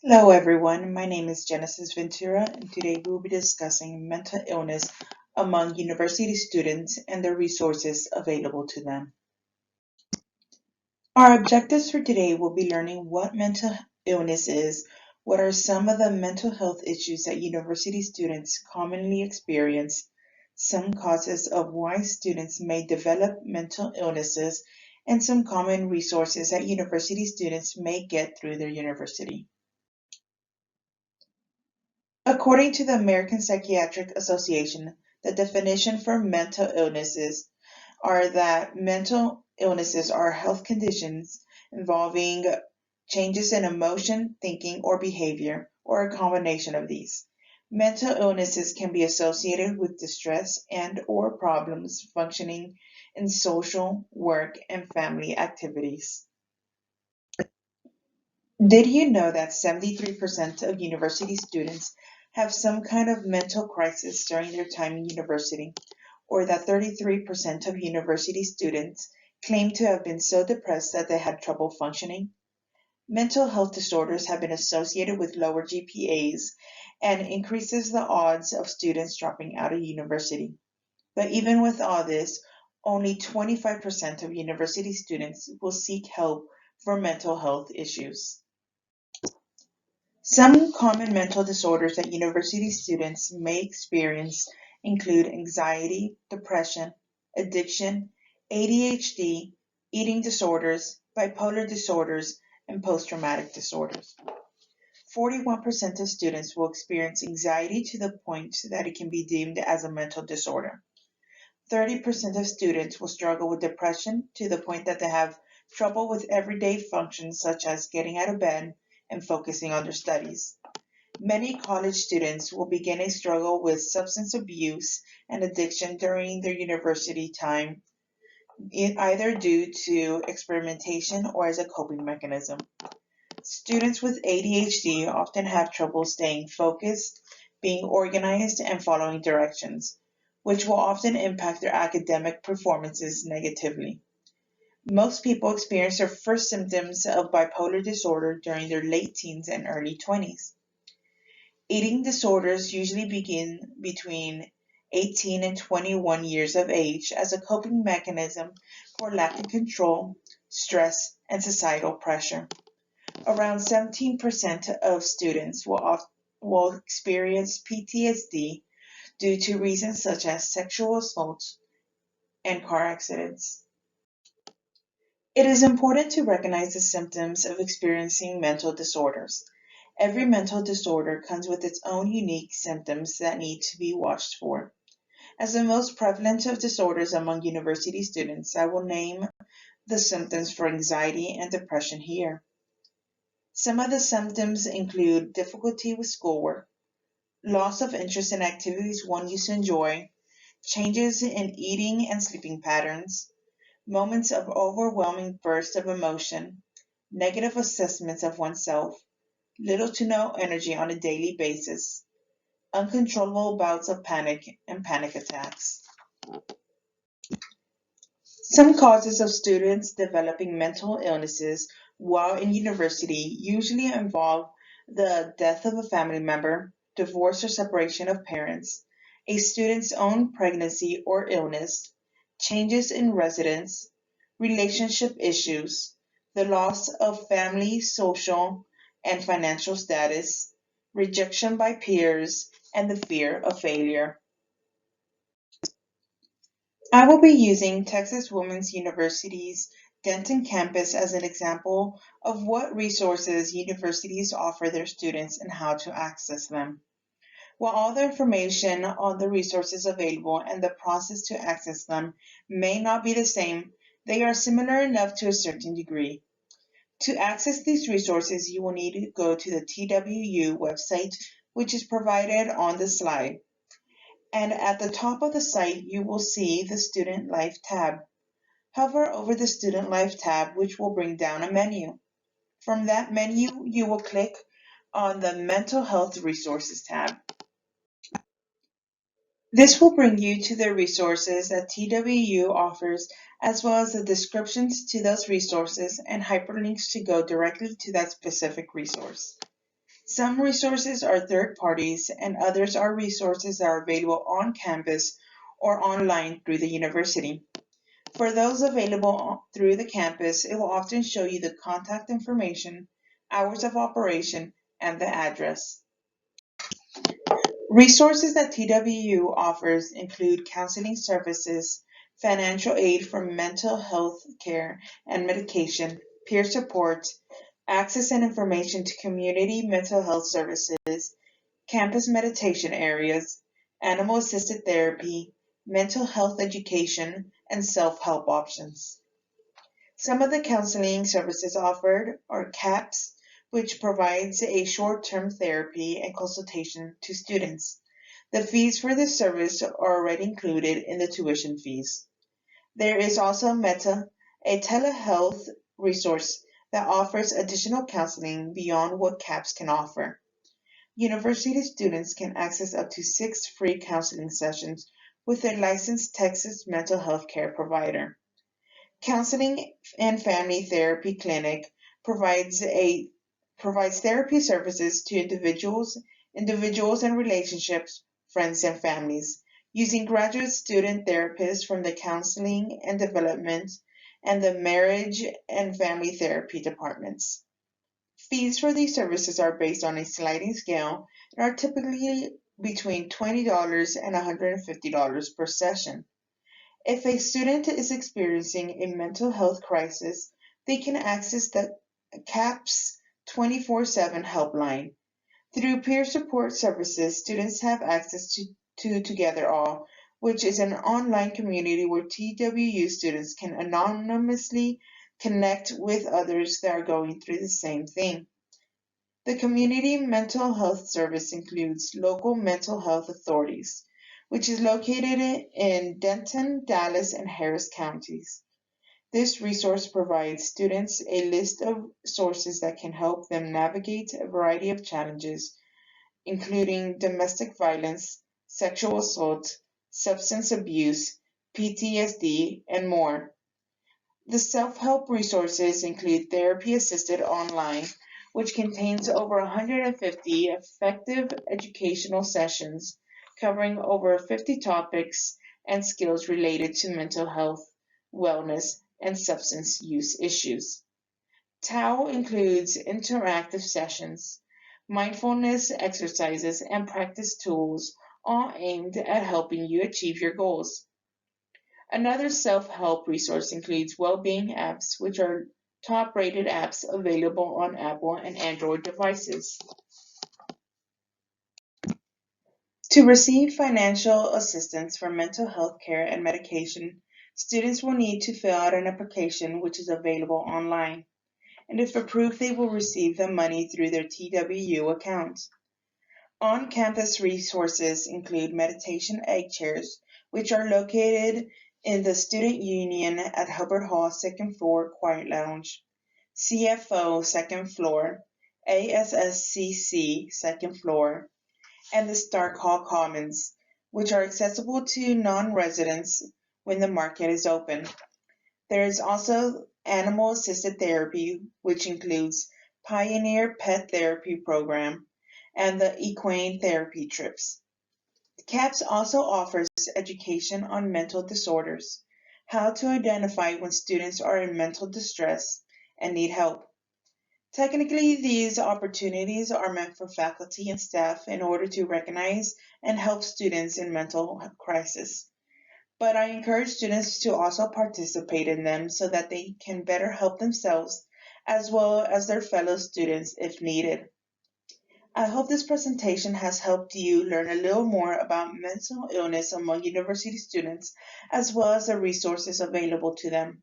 Hello, everyone. My name is Genesis Ventura, and today we'll be discussing mental illness among university students and the resources available to them. Our objectives for today will be learning what mental illness is, what are some of the mental health issues that university students commonly experience, some causes of why students may develop mental illnesses, and some common resources that university students may get through their university. According to the American Psychiatric Association, the definition for mental illnesses are that mental illnesses are health conditions involving changes in emotion, thinking, or behavior, or a combination of these. Mental illnesses can be associated with distress and or problems functioning in social, work, and family activities. Did you know that 73% of university students have some kind of mental crisis during their time in university, or that 33% of university students claim to have been so depressed that they had trouble functioning? Mental health disorders have been associated with lower GPAs and increases the odds of students dropping out of university. But even with all this, only 25% of university students will seek help for mental health issues. Some common mental disorders that university students may experience include anxiety, depression, addiction, ADHD, eating disorders, bipolar disorders, and post-traumatic disorders. 41% of students will experience anxiety to the point that it can be deemed as a mental disorder. 30% of students will struggle with depression to the point that they have trouble with everyday functions such as getting out of bed and focusing on their studies. Many college students will begin a struggle with substance abuse and addiction during their university time, either due to experimentation or as a coping mechanism. Students with ADHD often have trouble staying focused, being organized, and following directions, which will often impact their academic performances negatively. Most people experience their first symptoms of bipolar disorder during their late teens and early 20s. Eating disorders usually begin between 18 and 21 years of age as a coping mechanism for lack of control, stress, and societal pressure. Around 17% of students will experience PTSD due to reasons such as sexual assaults and car accidents. It is important to recognize the symptoms of experiencing mental disorders. Every mental disorder comes with its own unique symptoms that need to be watched for. As the most prevalent of disorders among university students, I will name the symptoms for anxiety and depression here. Some of the symptoms include difficulty with schoolwork, loss of interest in activities one used to enjoy, changes in eating and sleeping patterns, moments of overwhelming bursts of emotion, negative assessments of oneself, little to no energy on a daily basis, uncontrollable bouts of panic, and panic attacks. Some causes of students developing mental illnesses while in university usually involve the death of a family member, divorce or separation of parents, a student's own pregnancy or illness, changes in residence, relationship issues, the loss of family, social, and financial status, rejection by peers, and the fear of failure. I will be using Texas Women's University's Denton campus as an example of what resources universities offer their students and how to access them. While all the information on the resources available and the process to access them may not be the same, they are similar enough to a certain degree. To access these resources, you will need to go to the TWU website, which is provided on the slide. And at the top of the site, you will see the Student Life tab. Hover over the Student Life tab, which will bring down a menu. From that menu, you will click on the Mental Health Resources tab. This will bring you to the resources that TWU offers, as well as the descriptions to those resources and hyperlinks to go directly to that specific resource. Some resources are third parties and others are resources that are available on campus or online through the university. For those available through the campus, it will often show you the contact information, hours of operation, and the address. Resources that TWU offers include counseling services, financial aid for mental health care and medication, peer support, access and information to community mental health services, campus meditation areas, animal assisted therapy, mental health education, and self help options. Some of the counseling services offered are CAPS, which provides a short-term therapy and consultation to students. The fees for this service are already included in the tuition fees. There is also Meta, a telehealth resource that offers additional counseling beyond what CAPS can offer. University students can access up to 6 free counseling sessions with a licensed Texas mental health care provider. Counseling and Family Therapy Clinic provides therapy services to individuals and relationships, friends and families, using graduate student therapists from the Counseling and Development and the Marriage and Family Therapy departments. Fees for these services are based on a sliding scale and are typically between $20 and $150 per session. If a student is experiencing a mental health crisis, they can access the CAPS 24/7 helpline. Through peer support services, students have access to Together All, which is an online community where TWU students can anonymously connect with others that are going through the same thing. The community mental health service includes local mental health authorities, which is located in Denton, Dallas, and Harris counties. This resource provides students a list of sources that can help them navigate a variety of challenges, including domestic violence, sexual assault, substance abuse, PTSD, and more. The self-help resources include Therapy Assisted Online, which contains over 150 effective educational sessions covering over 50 topics and skills related to mental health, wellness, and substance use issues. TAO includes interactive sessions, mindfulness exercises, and practice tools, all aimed at helping you achieve your goals. Another self-help resource includes well-being apps, which are top-rated apps available on Apple and Android devices. To receive financial assistance for mental health care and medication, students will need to fill out an application which is available online. And if approved, they will receive the money through their TWU account. On-campus resources include meditation egg chairs, which are located in the Student Union at Hubbard Hall second floor Quiet Lounge, CFO second floor, ASSCC second floor, and the Stark Hall Commons, which are accessible to non-residents when the market is open. There is also animal assisted therapy, which includes Pioneer Pet Therapy Program and the Equine Therapy Trips. CAPS also offers education on mental disorders, how to identify when students are in mental distress and need help. Technically, these opportunities are meant for faculty and staff in order to recognize and help students in mental crisis. But I encourage students to also participate in them so that they can better help themselves as well as their fellow students if needed. I hope this presentation has helped you learn a little more about mental illness among university students as well as the resources available to them.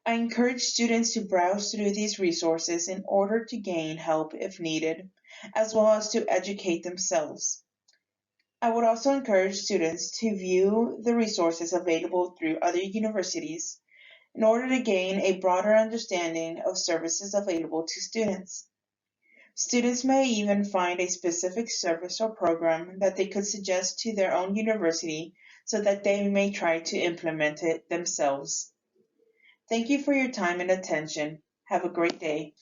I encourage students to browse through these resources in order to gain help if needed, as well as to educate themselves. I would also encourage students to view the resources available through other universities in order to gain a broader understanding of services available to students. Students may even find a specific service or program that they could suggest to their own university so that they may try to implement it themselves. Thank you for your time and attention. Have a great day.